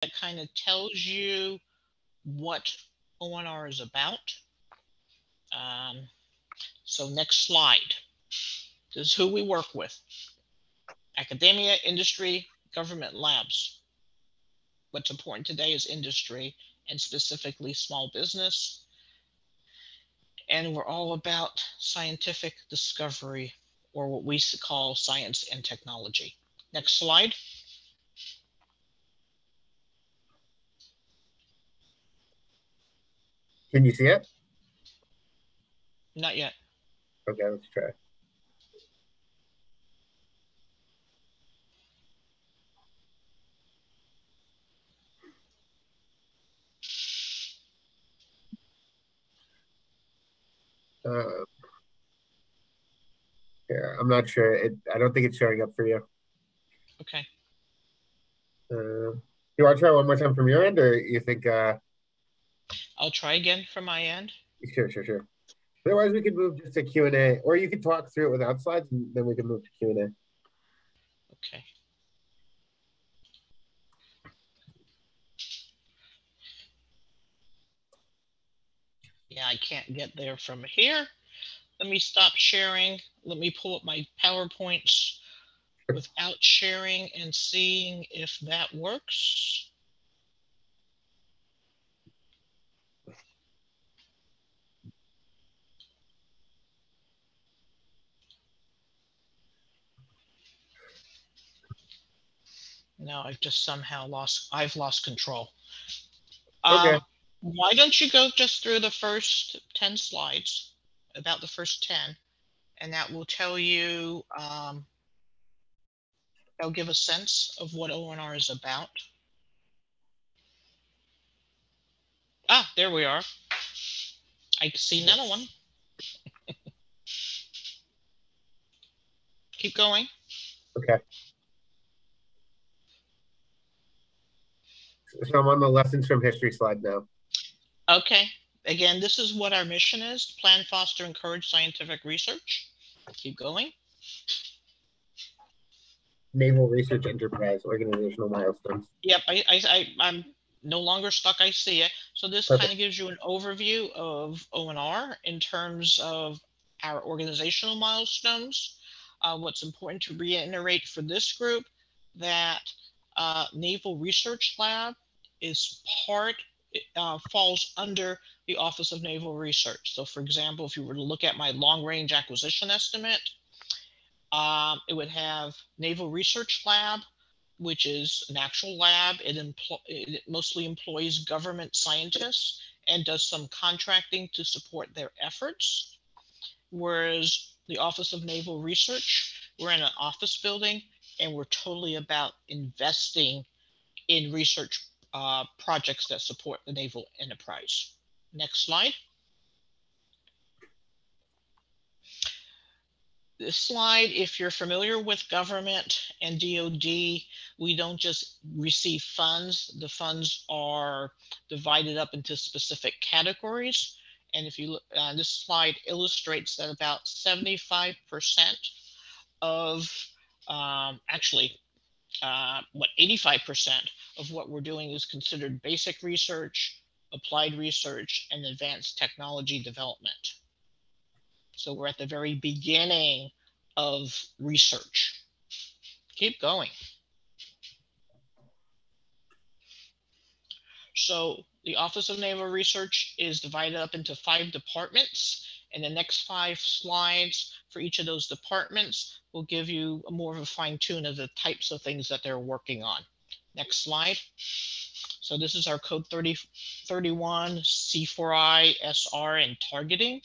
that kind of tells you what ONR is about. So next slide. This is who we work with. Academia, industry, government labs. What's important today is industry, and specifically small business. And we're all about scientific discovery, or what we call science and technology. Next slide. Can you see it? Not yet. Okay, let's try. Yeah, I'm not sure. I don't think it's showing up for you. Okay. You want to try one more time from your end, or you think? I'll try again from my end. Sure. Otherwise, we could move just to Q&A, or you could talk through it without slides, and then we can move to Q&A. Okay. Yeah, I can't get there from here. Let me stop sharing. Let me pull up my PowerPoints without sharing and seeing if that works. No, I've lost control. Okay. Why don't you go just through the first 10 slides, about the first 10, and that will tell you, that'll give a sense of what ONR is about. Ah, there we are. I see another one. Keep going. Okay. So I'm on the lessons from history slide now. Okay. Again, this is what our mission is: plan, foster, encourage scientific research. Keep going. Naval Research Enterprise, organizational milestones. Yep, I'm no longer stuck. I see it. So this kind of gives you an overview of ONR in terms of our organizational milestones. What's important to reiterate for this group, that Naval Research Lab is falls under the Office of Naval Research. So for example, if you were to look at my long range acquisition estimate, it would have Naval Research Lab, which is an actual lab. It mostly employs government scientists and does some contracting to support their efforts. Whereas the Office of Naval Research, we're in an office building and we're totally about investing in research projects that support the naval enterprise. Next slide. This slide, if you're familiar with government and DoD, we don't just receive funds. The funds are divided up into specific categories. And if you look, this slide illustrates that about 75% of, actually, 85% of what we're doing is considered basic research, applied research, and advanced technology development. So we're at the very beginning of research. Keep going. So the Office of Naval Research is divided up into 5 departments, and the next 5 slides for each of those departments will give you more of a fine tune of the types of things that they're working on. Next slide. So this is our code 3031, C4I, SR, and targeting.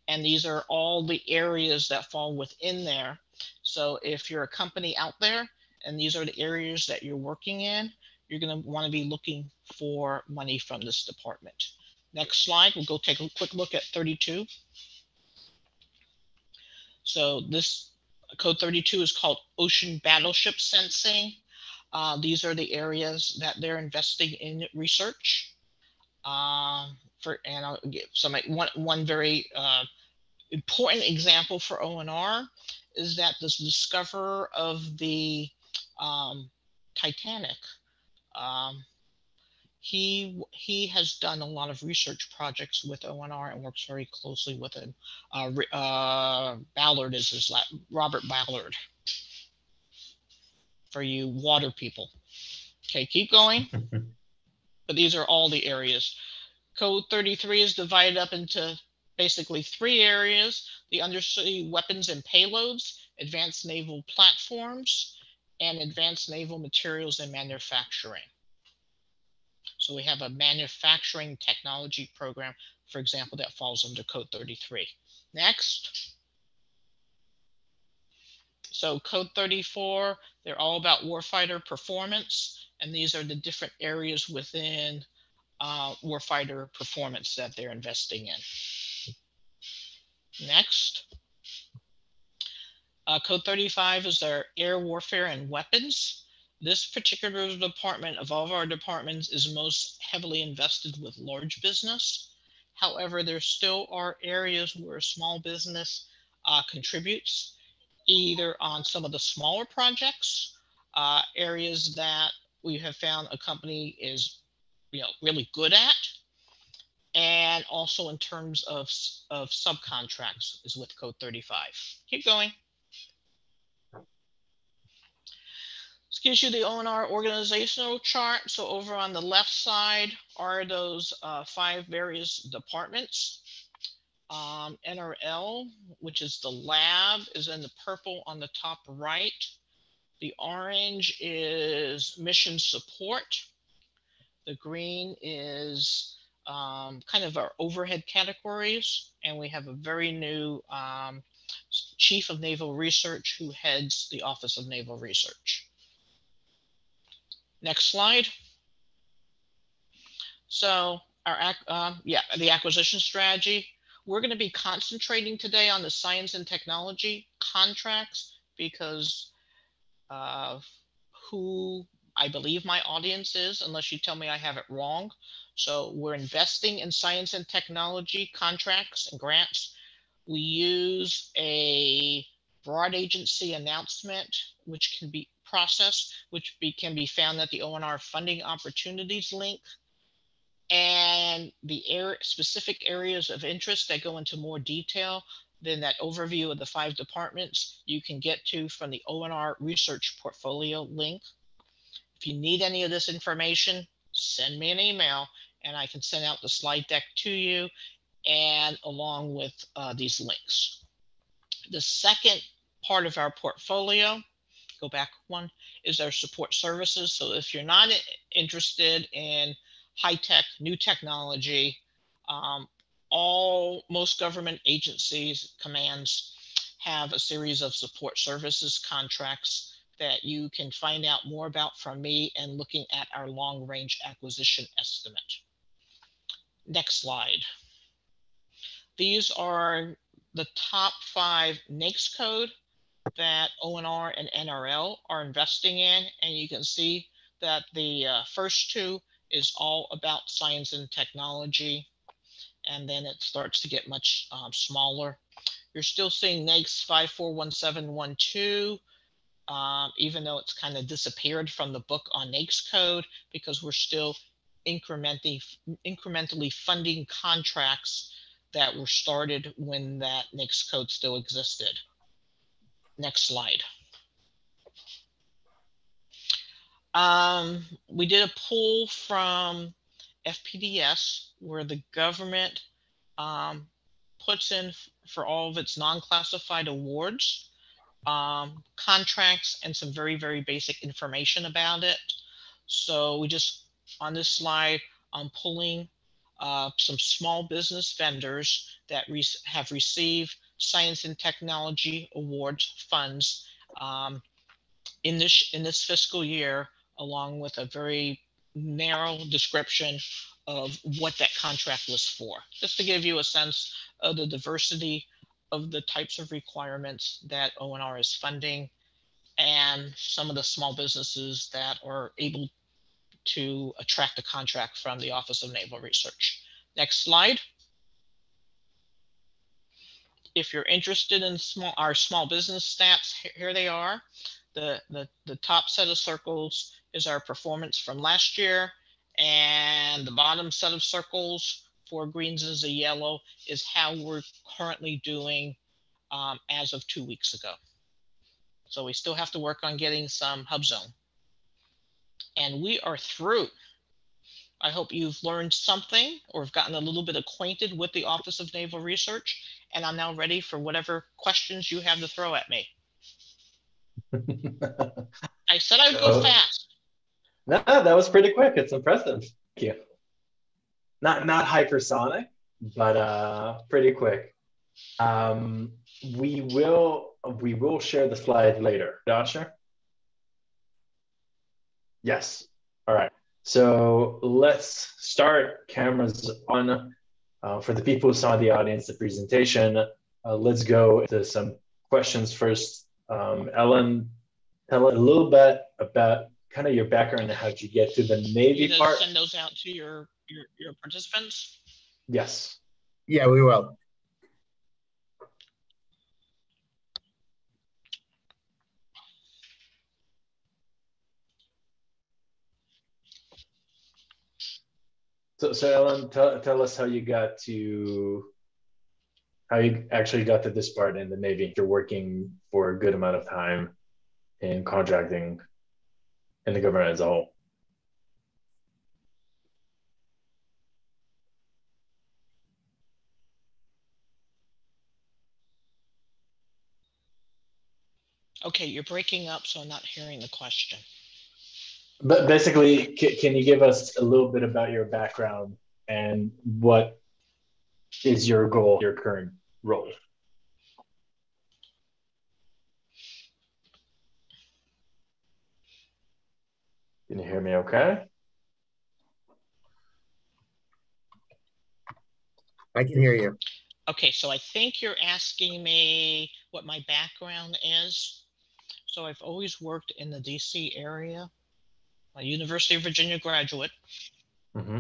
And these are all the areas that fall within there. So if you're a company out there and these are the areas that you're working in, you're going to want to be looking for money from this department. Next slide, we'll go take a quick look at 32. So this code 32 is called Ocean Battleship Sensing. These are the areas that they're investing in research. And I'll give some one very important example for ONR is that the discoverer of the Titanic He has done a lot of research projects with ONR and works very closely with him. Ballard is his Robert Ballard, for you water people. Okay, keep going. But these are all the areas. Code 33 is divided up into basically 3 areas: the undersea weapons and payloads, advanced naval platforms, and advanced naval materials and manufacturing. So we have a manufacturing technology program, for example, that falls under Code 33. Next. So Code 34, they're all about warfighter performance, and these are the different areas within warfighter performance that they're investing in. Next. Code 35 is our air warfare and weapons. This particular department of all of our departments is most heavily invested with large business. However, there still are areas where small business contributes, either on some of the smaller projects, areas that we have found a company is really good at, and also in terms of subcontracts is with Code 35. Keep going. This gives you the ONR Organizational Chart. So over on the left side are those 5 various departments. NRL, which is the lab, is in the purple on the top right. The orange is mission support. The green is kind of our overhead categories. And we have a very new Chief of Naval Research who heads the Office of Naval Research. Next slide. So the acquisition strategy. We're going to be concentrating today on the science and technology contracts because of who I believe my audience is, unless you tell me I have it wrong. So we're investing in science and technology contracts and grants. We use a broad agency announcement, which can be processed, which can be found at the ONR funding opportunities link. And the specific areas of interest that go into more detail than that overview of the 5 departments, you can get to from the ONR Research Portfolio link. If you need any of this information, send me an email and I can send out the slide deck to you, and along with these links. The second part of our portfolio, go back one, is our support services. So if you're not interested in high-tech, new technology, most government agencies, commands have a series of support services contracts that you can find out more about from me and looking at our long-range acquisition estimate. Next slide. These are the top 5 NAICS code that ONR and NRL are investing in, and you can see that the first 2 is all about science and technology, and then it starts to get much smaller. You're still seeing NAICS 541712, even though it's kind of disappeared from the book on NAICS code, because we're still incrementally funding contracts that were started when that NAICS code still existed. Next slide. We did a poll from FPDS where the government puts in for all of its non-classified awards, contracts, and some very, very basic information about it. So we just, on this slide, I'm pulling some small business vendors that have received science and technology awards funds in this fiscal year, along with a very narrow description of what that contract was for, just to give you a sense of the diversity of the types of requirements that ONR is funding and some of the small businesses that are able to attract a contract from the Office of Naval Research. Next slide. If you're interested in our small business stats, here they are. The top set of circles is our performance from last year, And the bottom set of circles, 4 greens is a yellow, is how we're currently doing as of 2 weeks ago. So we still have to work on getting some hub zone. And we are through. I hope you've learned something or have gotten a little bit acquainted with the Office of Naval Research. And I'm now ready for whatever questions you have to throw at me. I said I'd go fast. No, that was pretty quick. It's impressive. Thank you. Not hypersonic, but pretty quick. We will share the slide later. Dasher? Yes. All right. So let's start. Cameras on. For the people who saw the audience, the presentation, let's go into some questions first. Ellen, tell a little bit about kind of your background and how'd you get to the Navy part. Send those out to your participants? Yes. Yeah, we will. So Ellen, tell us how you actually got to this part in the Navy. You're working for a good amount of time in contracting in the government as a whole. Okay, you're breaking up, so I'm not hearing the question. But basically, can you give us a little bit about your background and what is your goal, your current role? Can you hear me okay? I can hear you. Okay, so I think you're asking me what my background is. So I've always worked in the DC area, a University of Virginia graduate. Mm-hmm.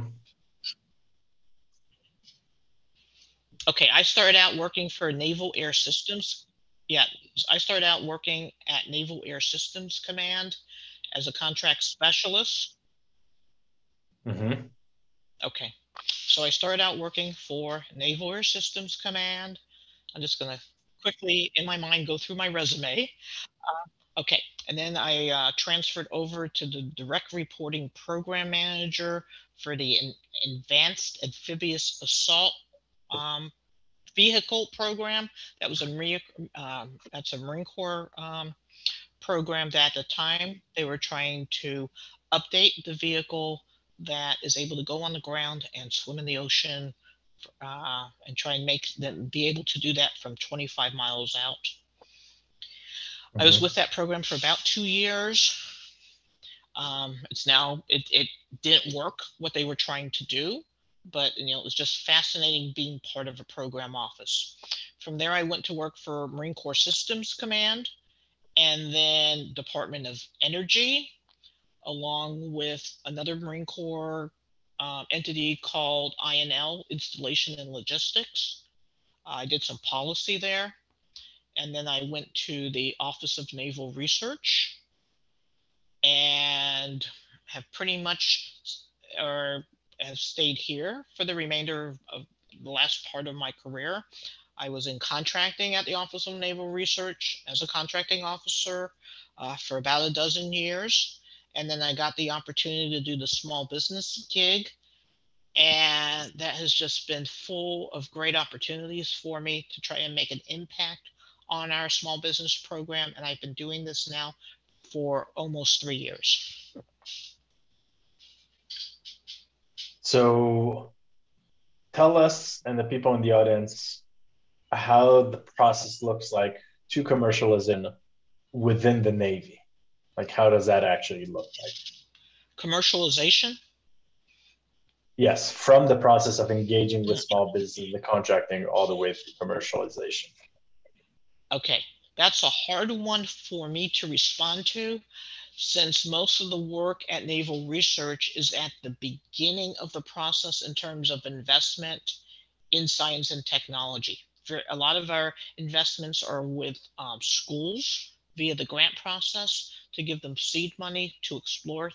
Okay, I started out working for Naval Air Systems. Yeah, I started out working at Naval Air Systems Command as a contract specialist. Mm-hmm. Okay, so I started out working for Naval Air Systems Command. I'm just going to quickly, in my mind, go through my resume. Okay, and then I transferred over to the Direct Reporting Program Manager for the Advanced Amphibious Assault Vehicle Program. That was a Marine Corps program that at the time they were trying to update the vehicle that is able to go on the ground and swim in the ocean, and try and make them be able to do that from 25 miles out. I was with that program for about 2 years. It didn't work what they were trying to do, but it was just fascinating being part of a program office. From there, I went to work for Marine Corps Systems Command and then Department of Energy, along with another Marine Corps entity called INL, Installation and Logistics. I did some policy there. And then I went to the Office of Naval Research and have pretty much have stayed here for the remainder of the last part of my career. I was in contracting at the Office of Naval Research as a contracting officer for about a dozen years. And then I got the opportunity to do the small business gig. And that has just been full of great opportunities for me to try and make an impact on our small business program. And I've been doing this now for almost 3 years. So tell us and the people in the audience how the process looks like to commercialization within the Navy. Like, how does that actually look like? Commercialization? Yes, from the process of engaging with small business, the contracting, all the way through commercialization. Okay, that's a hard one for me to respond to, since most of the work at Naval Research is at the beginning of the process in terms of investment in science and technology. A lot of our investments are with schools via the grant process to give them seed money to explore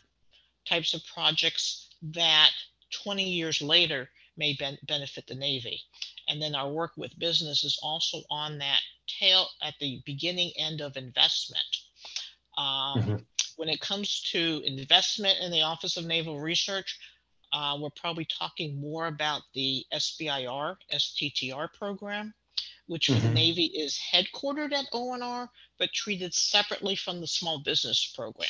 types of projects that 20 years later may benefit the Navy. And then our work with business is also on that tail at the beginning end of investment. Um, Mm-hmm. when it comes to investment in the Office of Naval Research, we're probably talking more about the SBIR, STTR program, which for the Mm-hmm. Navy is headquartered at ONR, but treated separately from the small business program.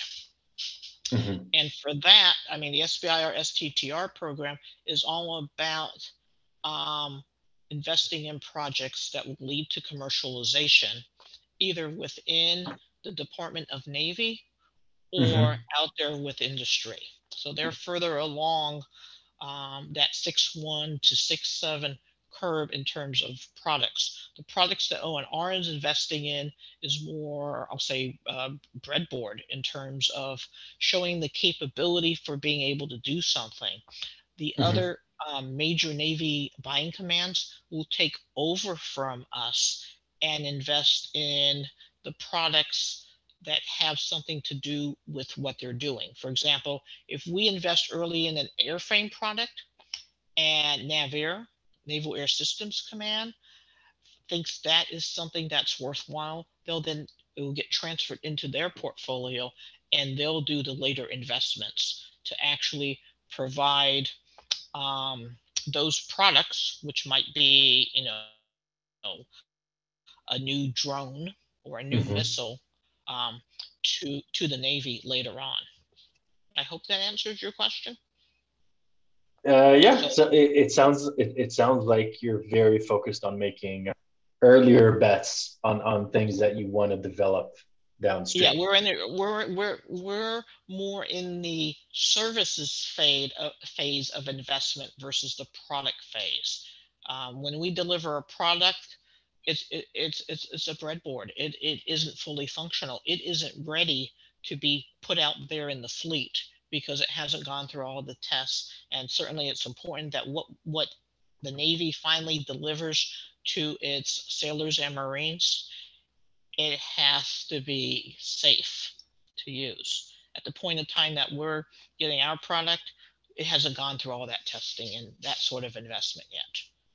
Mm-hmm. And for that, I mean, the SBIR STTR program is all about um, investing in projects that would lead to commercialization, either within the Department of Navy or Mm-hmm. out there with industry. So they're further along that 6.1 to 6.7 curve in terms of products. The products that ONR is investing in is more, I'll say, breadboard in terms of showing the capability for being able to do something. The Mm-hmm. other major Navy buying commands will take over from us and invest in the products that have something to do with what they're doing. For example, if we invest early in an airframe product and NAVAIR, Naval Air Systems Command, thinks that is something that's worthwhile, it will get transferred into their portfolio and they'll do the later investments to actually provide um, those products, which might be, a new drone or a new missile, Mm-hmm. to the Navy later on. I hope that answers your question. So Yeah, so it sounds like you're very focused on making earlier bets on things that you want to develop yeah, downstream. we're more in the services phase of investment versus the product phase. When we deliver a product, it's a breadboard. It isn't fully functional. It isn't ready to be put out there in the fleet because it hasn't gone through all the tests. And certainly, it's important that what the Navy finally delivers to its sailors and Marines, it has to be safe to use. At the point of time that we're getting our product, it hasn't gone through all that testing and that sort of investment yet.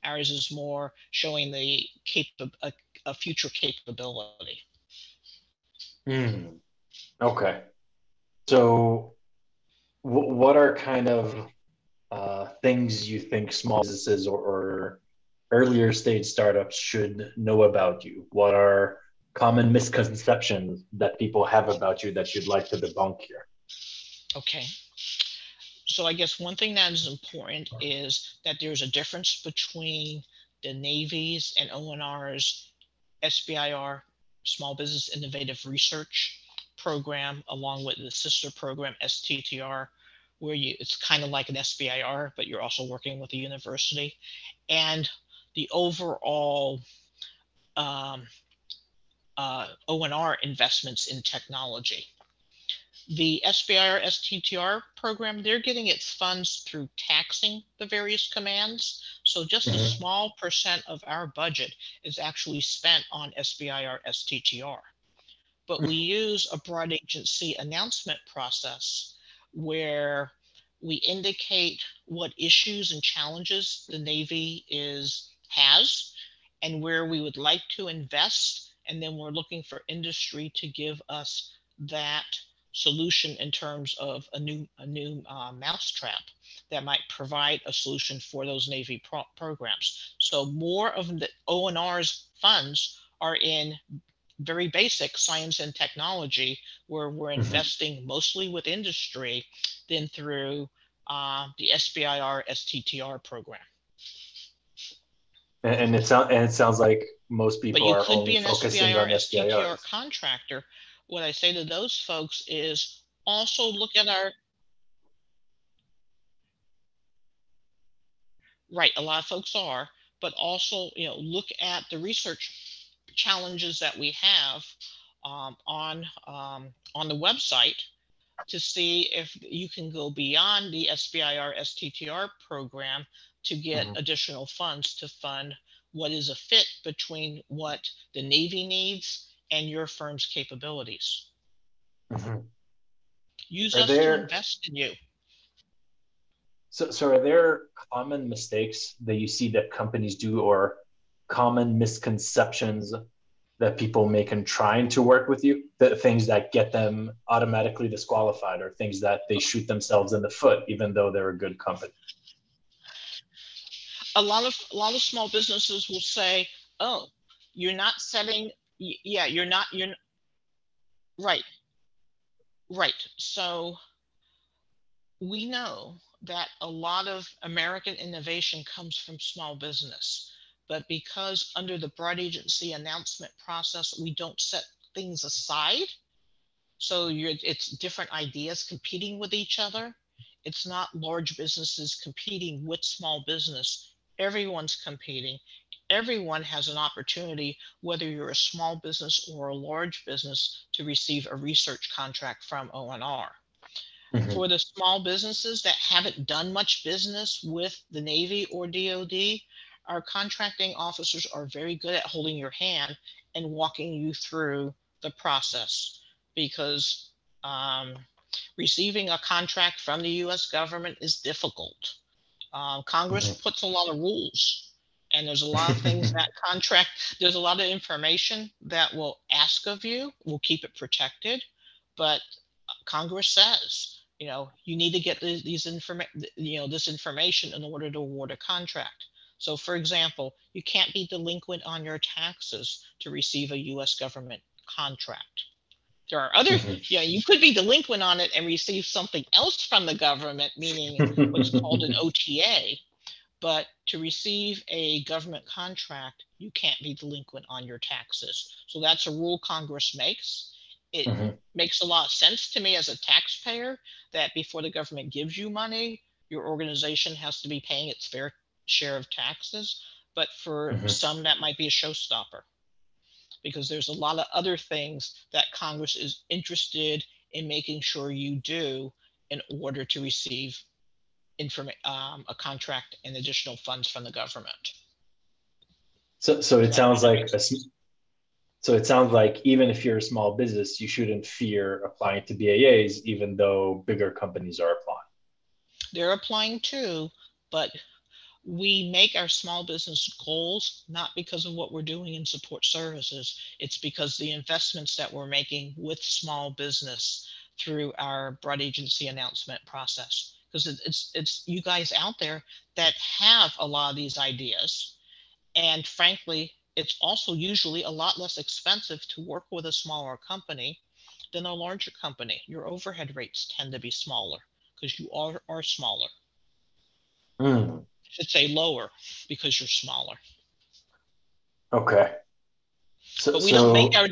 Ours is more showing a future capability. Hmm. Okay. So, what are kind of things you think small businesses or earlier stage startups should know about you? What are common misconceptions that people have about you that you'd like to debunk here? Okay. So I guess one thing that is important is that there's a difference between the Navy's and ONR's SBIR, Small Business Innovative Research program, along with the sister program STTR, where it's kind of like an SBIR, but you're also working with a university, and the overall um, ONR investments in technology. The SBIR STTR program, they're getting its funds through taxing the various commands. So just a Mm-hmm. small percent of our budget is actually spent on SBIR STTR. But we use a broad agency announcement process where we indicate what issues and challenges the Navy is has and where we would like to invest, and then we're looking for industry to give us that solution in terms of a new mousetrap that might provide a solution for those Navy programs. So more of the ONR's funds are in very basic science and technology, where we're Mm-hmm. investing mostly with industry than through the SBIR STTR program. And it sounds like most But people you are could only be an focusing SBIR on STTR SBIRs. contractor. What I say to those folks is also look at our right. A lot of folks are, but also look at the research challenges that we have on the website to see if you can go beyond the SBIR STTR program to get Mm-hmm. additional funds to fund what is a fit between what the Navy needs and your firm's capabilities. Mm-hmm. Use Are us to there invest in you. So are there common mistakes that you see that companies do, or common misconceptions that people make in trying to work with you, the things that get them automatically disqualified, or things that they shoot themselves in the foot even though they're a good company? A lot of small businesses will say, "Oh, you're not setting, yeah, you're right, right." So we know that a lot of American innovation comes from small business, but because under the broad agency announcement process, we don't set things aside. So it's different ideas competing with each other. It's not large businesses competing with small business. Everyone's competing. Everyone has an opportunity, whether you're a small business or a large business, to receive a research contract from ONR. Mm-hmm. For the small businesses that haven't done much business with the Navy or DoD, our contracting officers are very good at holding your hand and walking you through the process, because um, receiving a contract from the US government is difficult. Congress Mm-hmm. puts a lot of rules, and there's a lot of things that contract, there's a lot of information that will ask of you, we'll keep it protected, but Congress says, you need to get this information in order to award a contract. So, for example, you can't be delinquent on your taxes to receive a U.S. government contract. There are other, you could be delinquent on it and receive something else from the government, meaning what's called an OTA. But to receive a government contract, you can't be delinquent on your taxes. So that's a rule Congress makes. It Mm-hmm. makes a lot of sense to me as a taxpayer that before the government gives you money, your organization has to be paying its fair share of taxes. But for Mm-hmm. some, that might be a showstopper, because there's a lot of other things that Congress is interested in making sure you do in order to receive a contract and additional funds from the government. So Does it that sounds kind of like make sense? even if you're a small business, you shouldn't fear applying to BAAs, even though bigger companies are applying. They're applying too, but we make our small business goals not because of what we're doing in support services. It's because the investments that we're making with small business through our broad agency announcement process. Because it's you guys out there that have a lot of these ideas. And frankly, it's also usually a lot less expensive to work with a smaller company than a larger company. Your overhead rates tend to be smaller because you are smaller. Mm. I should say lower because you're smaller. Okay. So, But we don't make so our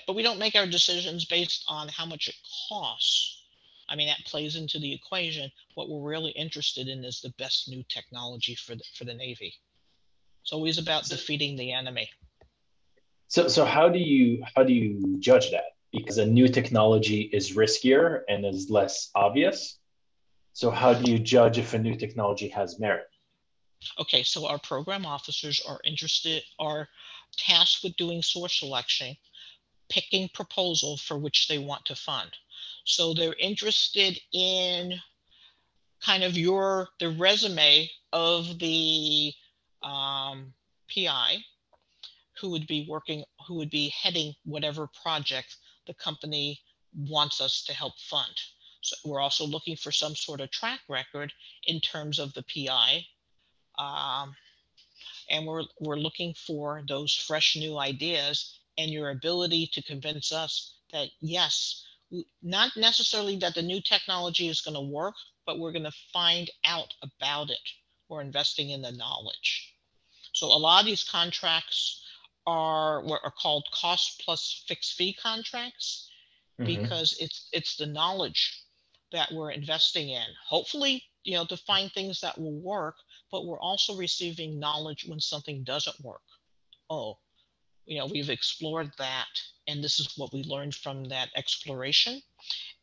but we don't make our decisions based on how much it costs. I mean, that plays into the equation. What we're really interested in is the best new technology for the Navy. It's always about defeating the enemy. so how do you judge that? Because a new technology is riskier and is less obvious. So how do you judge if a new technology has merit? Okay, so our program officers are tasked with doing source selection, picking proposal for which they want to fund. So they're interested in kind of the resume of the PI who would be heading whatever project the company wants us to help fund. So we're also looking for some sort of track record in terms of the PI. Um, and we're looking for those fresh new ideas and your ability to convince us that yes, not necessarily that the new technology is going to work, but we're going to find out about it. We're investing in the knowledge. So a lot of these contracts are called cost plus fixed fee contracts, Mm-hmm. because it's the knowledge that we're investing in. Hopefully, to find things that will work, but we're also receiving knowledge when something doesn't work. Oh, we've explored that, and this is what we learned from that exploration,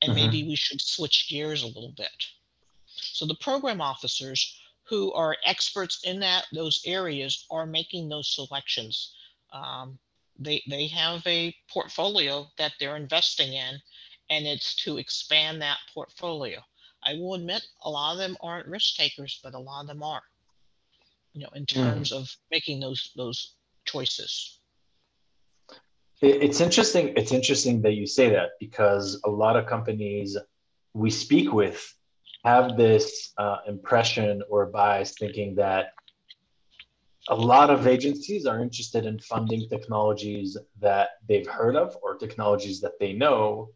and maybe Mm-hmm. we should switch gears a little bit. So the program officers who are experts in those areas are making those selections. Um, they have a portfolio that they're investing in, and it's to expand that portfolio. I will admit a lot of them aren't risk takers, but a lot of them are, in Mm. terms of making those choices. It's interesting. It's interesting that you say that, because a lot of companies we speak with have this impression or bias, thinking that a lot of agencies are interested in funding technologies that they've heard of or technologies that they know.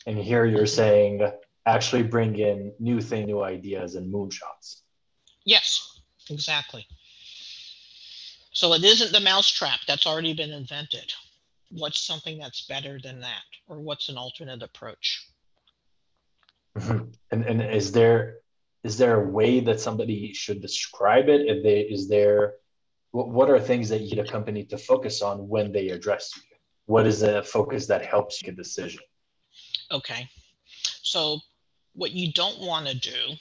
And here you're saying actually bring in new ideas and moonshots. Yes, exactly. So it isn't the mousetrap that's already been invented. What's something that's better than that? Or what's an alternate approach? And is there a way that somebody should describe it? What are things that you need a company to focus on when they address you? What is a focus that helps you make a decision? Okay. So what you don't want to do,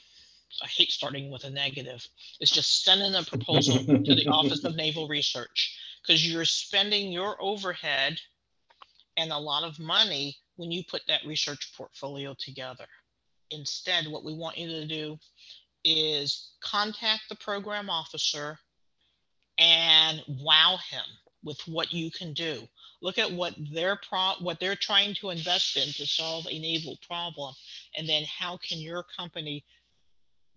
I hate starting with a negative, is just send in a proposal to the Office of Naval Research, because you're spending your overhead and a lot of money when you put that research portfolio together. Instead, what we want you to do is contact the program officer and wow him with what you can do. Look at what they're trying to invest in to solve a naval problem, and then how can your company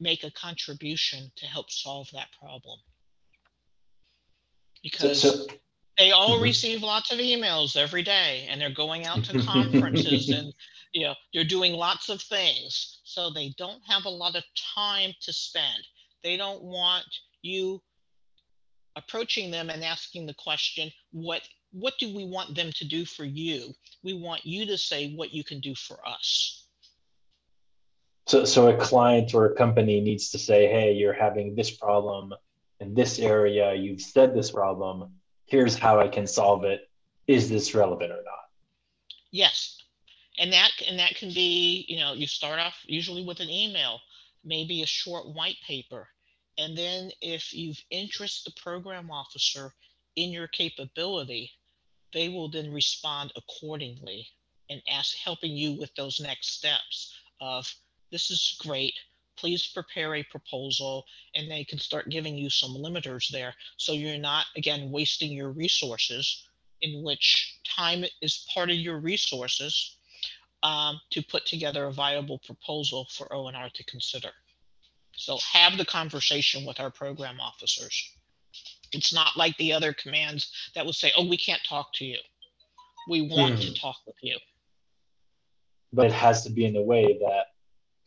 make a contribution to help solve that problem? So, Because they all mhm. receive lots of emails every day, and they're going out to conferences, and they're doing lots of things, so they don't have a lot of time to spend. They don't want you approaching them and asking the question, what do we want them to do for you? We want you to say what you can do for us. So a client or a company needs to say, hey, you're having this problem in this area. You've said this problem. Here's how I can solve it. Is this relevant or not? Yes. And that can be, you start off usually with an email, maybe a short white paper. And then if you've interested the program officer in your capability, they will then respond accordingly and helping you with those next steps of, this is great, please prepare a proposal, and they can start giving you some limiters there, so you're not, again, wasting your resources, in which time is part of your resources, to put together a viable proposal for ONR to consider. So have the conversation with our program officers. It's not like the other commands that will say, oh, we can't talk to you. We want to talk with you. But it has to be in a way that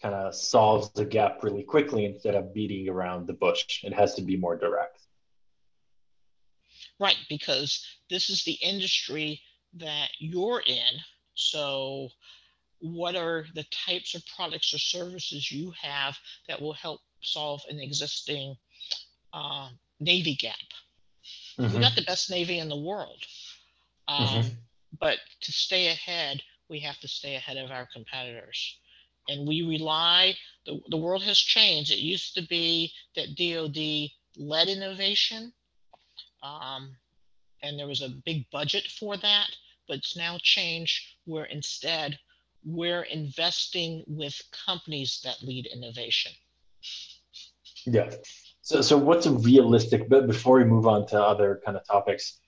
kind of solves the gap really quickly instead of beating around the bush. It has to be more direct. Right, because this is the industry that you're in. So what are the types of products or services you have that will help solve an existing Navy gap? We got the best Navy in the world. But to stay ahead, we have to stay ahead of our competitors. And we rely, the world has changed. It used to be that DoD led innovation, and there was a big budget for that, but it's now changed where instead we're investing with companies that lead innovation. Yeah. So what's a realistic, but before we move on to other kind of topics,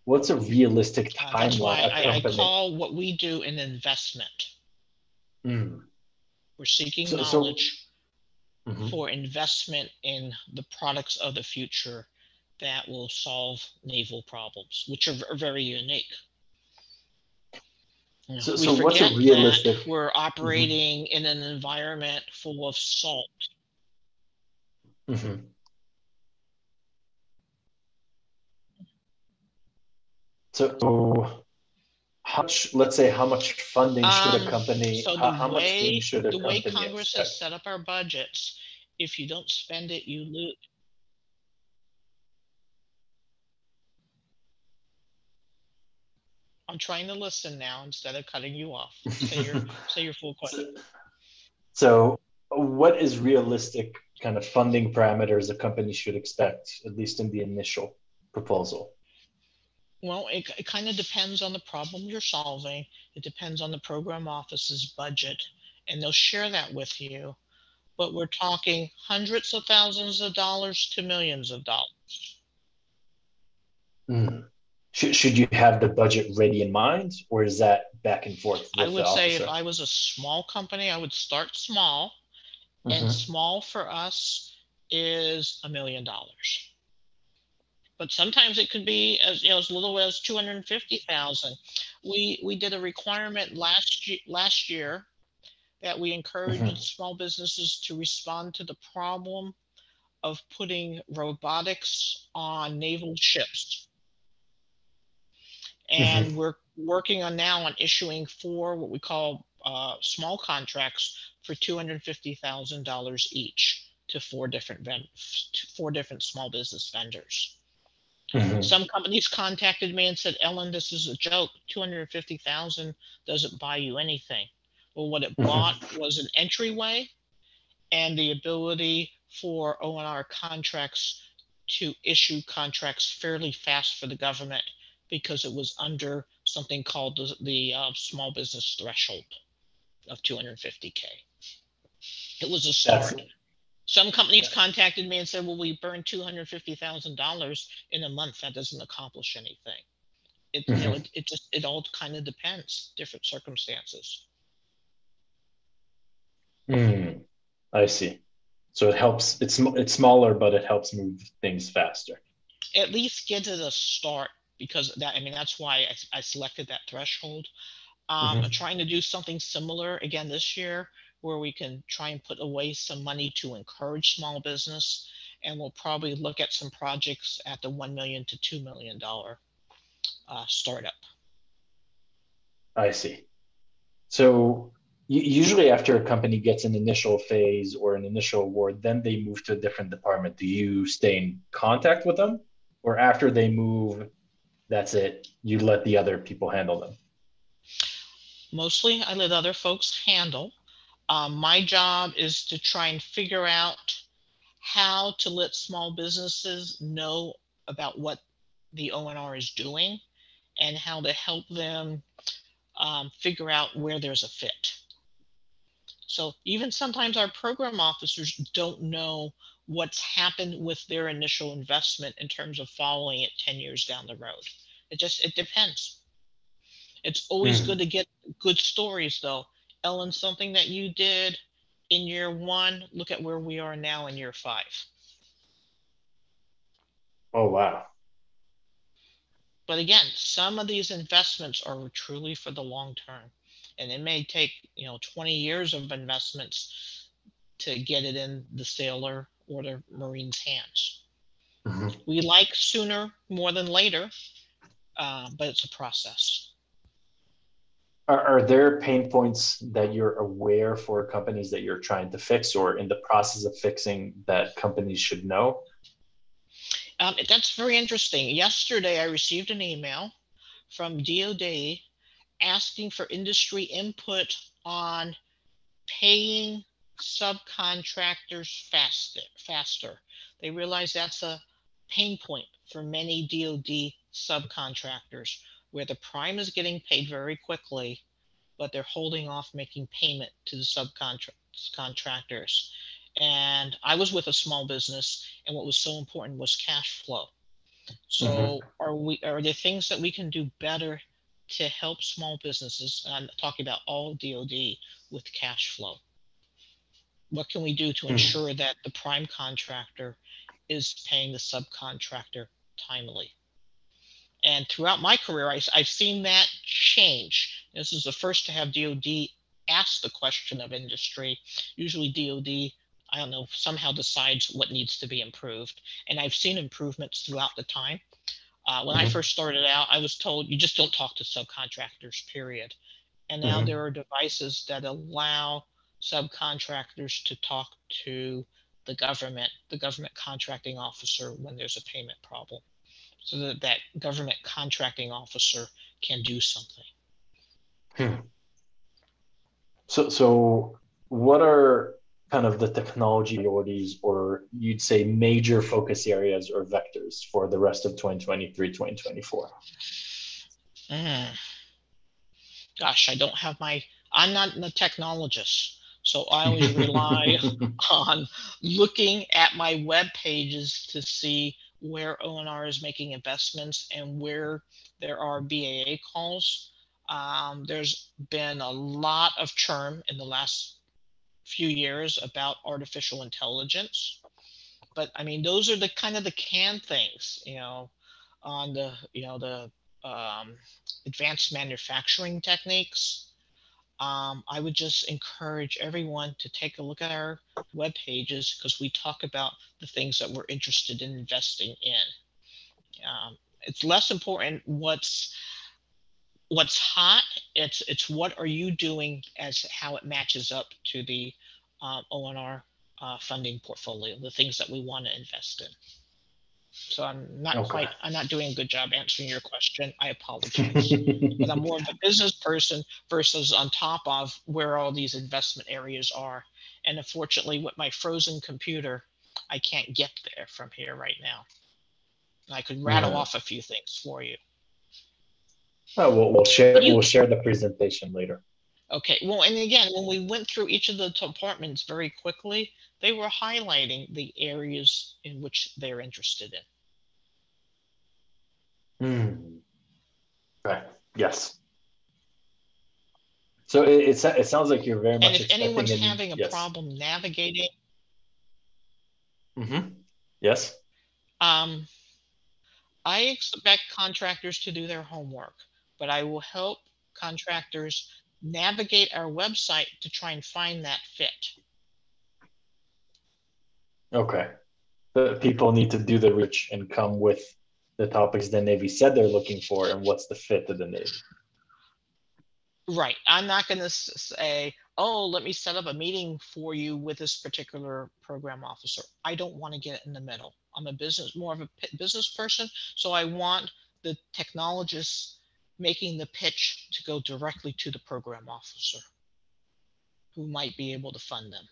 what's a realistic That's timeline why a I company? call what we do an investment. We're seeking So knowledge for investment in the products of the future that will solve naval problems, which are very unique. We what's a forget that realistic? we're operating in an environment full of salt. So let's say, how much funding should a company, So how much funding should a the way company Congress has expect? set up our budgets, if you don't spend it, you lose. I'm trying to listen now instead of cutting you off. Say your full question. So what is realistic kind of funding parameters a company should expect, at least in the initial proposal? Well, it kind of depends on the problem you're solving. It depends on the program office's budget, and they'll share that with you. but we're talking hundreds of thousands of dollars to millions of dollars. Should you have the budget ready in mind, or is that back and forth I with the would say if officer? I was a small company, I would start small, and small for us is $1 million. But sometimes it could be as little as 250,000. We did a requirement last year that we encouraged small businesses to respond to the problem of putting robotics on naval ships. And we're working on now on issuing 4 what we call small contracts for $250,000 each to 4 different small business vendors. Some companies contacted me and said, "Ellen, this is a joke. 250,000 doesn't buy you anything." Well, what it bought was an entryway and the ability for ONR contracts to issue contracts fairly fast for the government because it was under something called the small business threshold of 250K. It was a start. Some companies contacted me and said, "Well, we burned $250,000 in a month. That doesn't accomplish anything." It all kind of depends, different circumstances. I see. So it helps. It's smaller, but it helps move things faster. At least get it a start, because that's why I selected that threshold. I'm trying to do something similar again this year, where we can try and put away some money to encourage small business, and we'll probably look at some projects at the $1 million to $2 million startup. I see. So usually after a company gets an initial phase or an initial award, then they move to a different department. Do you stay in contact with them? Or after they move, that's it, you let the other people handle them? Mostly I let other folks handle. My job is to try and figure out how to let small businesses know about what the ONR is doing and how to help them figure out where there's a fit. So even sometimes our program officers don't know what's happened with their initial investment in terms of following it 10 years down the road. It depends. It's always good to get good stories, though. Ellen, something that you did in year 1, look at where we are now in year 5. Oh, wow. But again, some of these investments are truly for the long term, and it may take 20 years of investments to get it in the sailor or the Marine's hands. We like sooner more than later, but it's a process. Are there pain points that you're aware for companies that you're trying to fix or in the process of fixing that companies should know? That's very interesting. Yesterday, I received an email from DoD asking for industry input on paying subcontractors faster. They realize that's a pain point for many DoD subcontractors, where the prime is getting paid very quickly, but they're holding off making payment to the subcontractors. And I was with a small business, and what was so important was cash flow. So are there things that we can do better to help small businesses? I'm talking about all DoD with cash flow. What can we do to ensure that the prime contractor is paying the subcontractor timely? And throughout my career, I've seen that change. This is the first to have DoD ask the question of industry. Usually DoD, I don't know, somehow decides what needs to be improved. And I've seen improvements throughout the time. When I first started out, I was told you just don't talk to subcontractors, period. And now there are devices that allow subcontractors to talk to the government contracting officer when there's a payment problem, so that government contracting officer can do something. So what are kind of the technology priorities, or you'd say major focus areas or vectors for the rest of 2023, 2024? Gosh, I'm not a technologist, So I always rely on looking at my web pages to see where ONR is making investments and where there are BAA calls. There's been a lot of churn in the last few years about artificial intelligence, but I mean, those are the kind of the canned things, on the advanced manufacturing techniques. I would just encourage everyone to take a look at our web pages, because we talk about the things that we're interested in investing in. It's less important what's hot. It's what are you doing as how it matches up to the ONR funding portfolio, the things that we want to invest in. So I'm not doing a good job answering your question. I apologize. But I'm more of a business person versus on top of where all these investment areas are. And unfortunately, with my frozen computer, I can't get there from here right now. I could rattle off a few things for you. Oh, we'll share the presentation later. Okay. Well, and again, when we went through each of the departments very quickly, they were highlighting the areas in which they're interested in. Right. Yes. So it sounds like you're very much expecting. And if anyone's having a yes. problem navigating, yes, I expect contractors to do their homework, but I will help contractors navigate our website to try and find that fit. Okay. The people need to do the research and come with the topics the Navy said they're looking for and what's the fit of the Navy. Right. I'm not going to say, oh, let me set up a meeting for you with this particular program officer. I don't want to get in the middle. I'm more of a business person. So I want the technologists making the pitch to go directly to the program officer who might be able to fund them.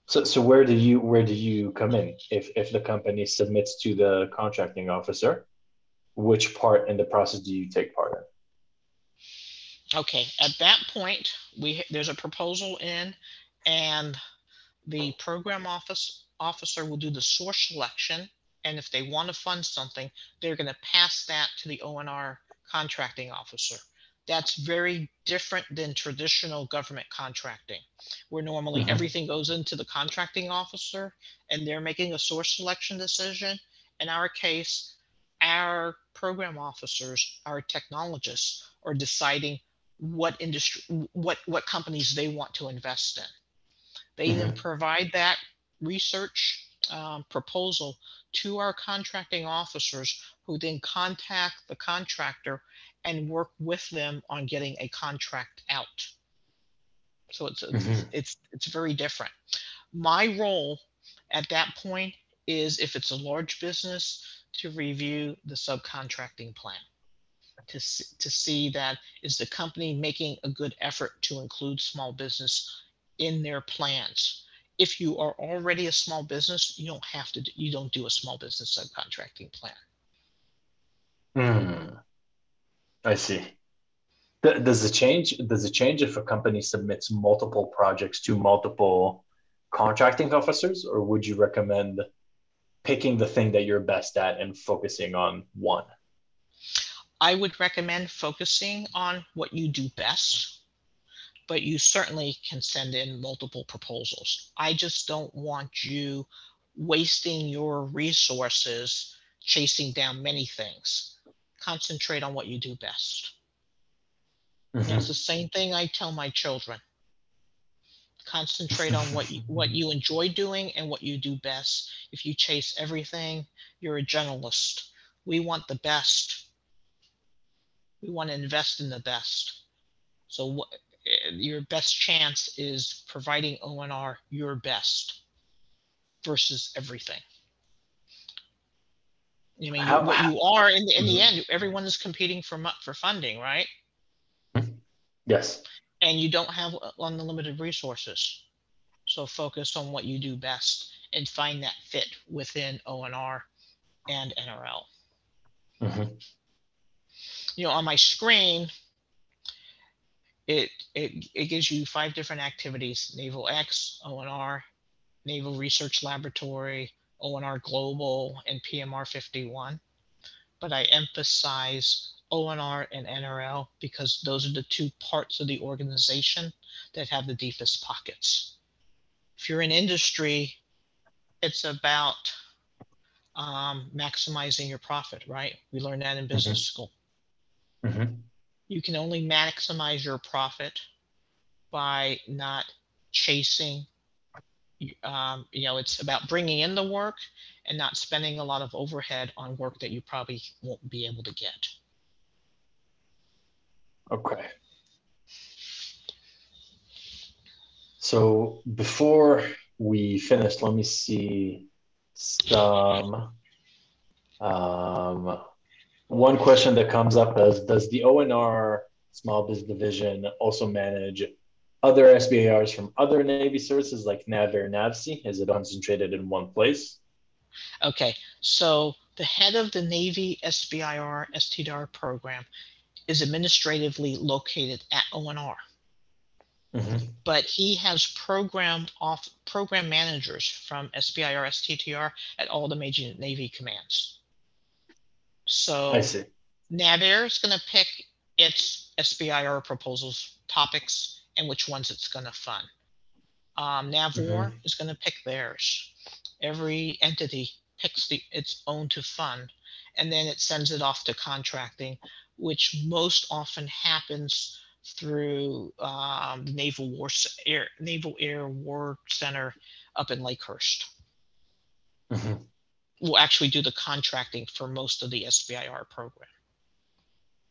So where do you come in? If the company submits to the contracting officer, which part in the process do you take part in? Okay, at that point, there's a proposal in, and the program officer will do the source selection. And if they want to fund something, they're going to pass that to the ONR contracting officer. That's very different than traditional government contracting, where normally everything goes into the contracting officer and they're making a source selection decision. In our case, our program officers, our technologists, are deciding what industry, what companies they want to invest in. They then provide that research proposal to our contracting officers, who then contact the contractor and work with them on getting a contract out. So it's very different. My role at that point is, if it's a large business, to review the subcontracting plan, to see that is the company making a good effort to include small business in their plans. If you are already a small business, you don't do a small business subcontracting plan. I see. Does it change if a company submits multiple projects to multiple contracting officers, or would you recommend picking the thing that you're best at and focusing on one? I would recommend focusing on what you do best, but you certainly can send in multiple proposals. I just don't want you wasting your resources chasing down many things. Concentrate on what you do best. It's the same thing I tell my children. Concentrate on what you enjoy doing and what you do best. If you chase everything, you're a generalist. We want the best. We want to invest in the best. So your best chance is providing ONR your best versus everything. I mean, what you are in the end, everyone is competing for funding, right? Yes. And you don't have unlimited resources. So focus on what you do best and find that fit within ONR and NRL. On my screen, it gives you 5 different activities: Naval X, ONR, Naval Research Laboratory, ONR Global, and PMR 51. But I emphasize ONR and NRL because those are the 2 parts of the organization that have the deepest pockets. If you're in industry, it's about maximizing your profit, right? We learned that in business school. You can only maximize your profit by not chasing. It's about bringing in the work and not spending a lot of overhead on work that you probably won't be able to get. Okay. So before we finish, let me see some. One question that comes up is, does the ONR Small Biz Division also manage other SBIRs from other Navy services like NAVAIR, NAVSEA? Is it concentrated in one place? Okay, so the head of the Navy SBIR STDR program is administratively located at ONR. But he has program managers from SBIR STTR at all the major Navy commands. So I see. NAVAIR is going to pick its SBIR proposals, topics, and which ones it's going to fund. NAVWAR is going to pick theirs. Every entity picks its own to fund, and then it sends it off to contracting, which most often happens through the Naval Air War Center up in Lakehurst. Will actually do the contracting for most of the SBIR program.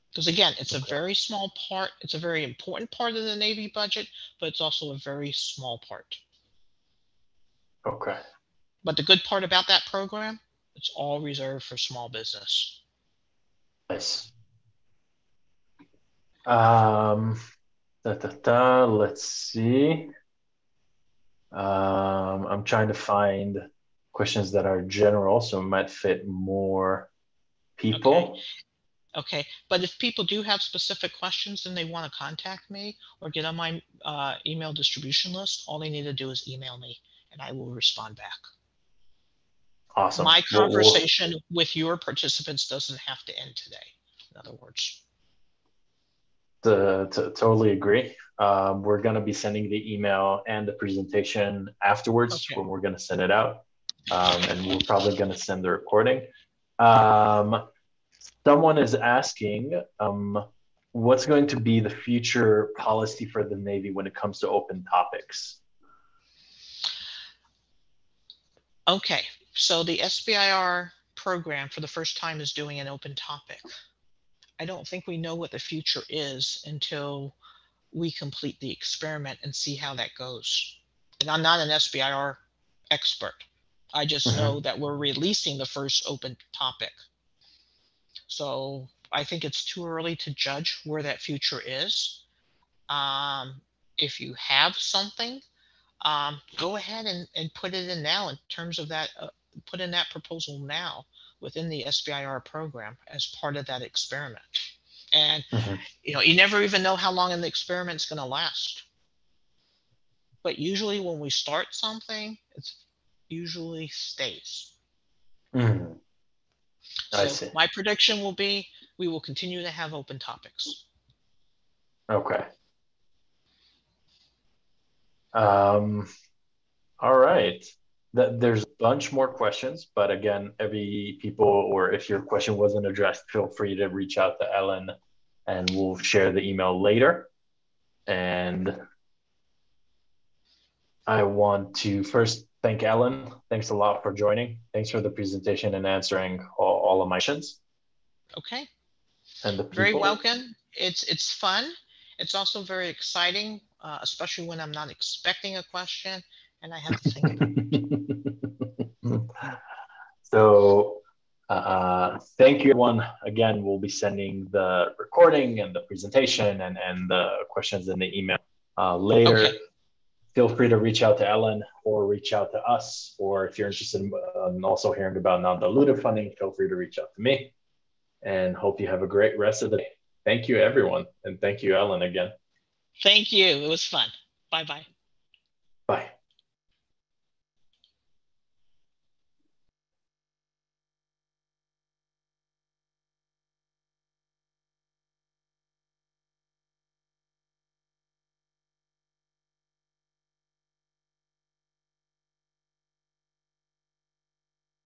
Because again, it's a very small part. It's a very important part of the Navy budget, but it's also a very small part. Okay. But the good part about that program, it's all reserved for small business. Nice. Let's see. I'm trying to find questions that are general, so it might fit more people. Okay, but if people do have specific questions and they want to contact me or get on my email distribution list, all they need to do is email me and I will respond back. Awesome. My conversation with your participants doesn't have to end today, in other words. Totally agree. We're going to be sending the email and the presentation afterwards when we're going to send it out. And we're probably going to send the recording. Someone is asking, what's going to be the future policy for the Navy when it comes to open topics? Okay, so the SBIR program for the first time is doing an open topic. I don't think we know what the future is until we complete the experiment and see how that goes. And I'm not an SBIR expert. I just know that we're releasing the first open topic. So I think it's too early to judge where that future is. If you have something, go ahead and put it in now in terms of that, put in that proposal now within the SBIR program as part of that experiment. And you never even know how long an experiment's going to last. But usually when we start something, it usually stays. I see. My prediction will be we will continue to have open topics. Okay. All right. There's a bunch more questions, but again, or if your question wasn't addressed, feel free to reach out to Ellen and we'll share the email later. And I want to first thank Ellen. Thanks a lot for joining. Thanks for the presentation and answering all of my questions. Okay. And the people. Very welcome. It's fun. It's also very exciting, especially when I'm not expecting a question and I have to think about it. So thank you, everyone. Again, we'll be sending the recording and the presentation and the questions in the email later. Okay. Feel free to reach out to Ellen or reach out to us. Or if you're interested in also hearing about non-dilutive funding, feel free to reach out to me. And hope you have a great rest of the day. Thank you, everyone. And thank you, Ellen, again. Thank you. It was fun. Bye-bye. Bye.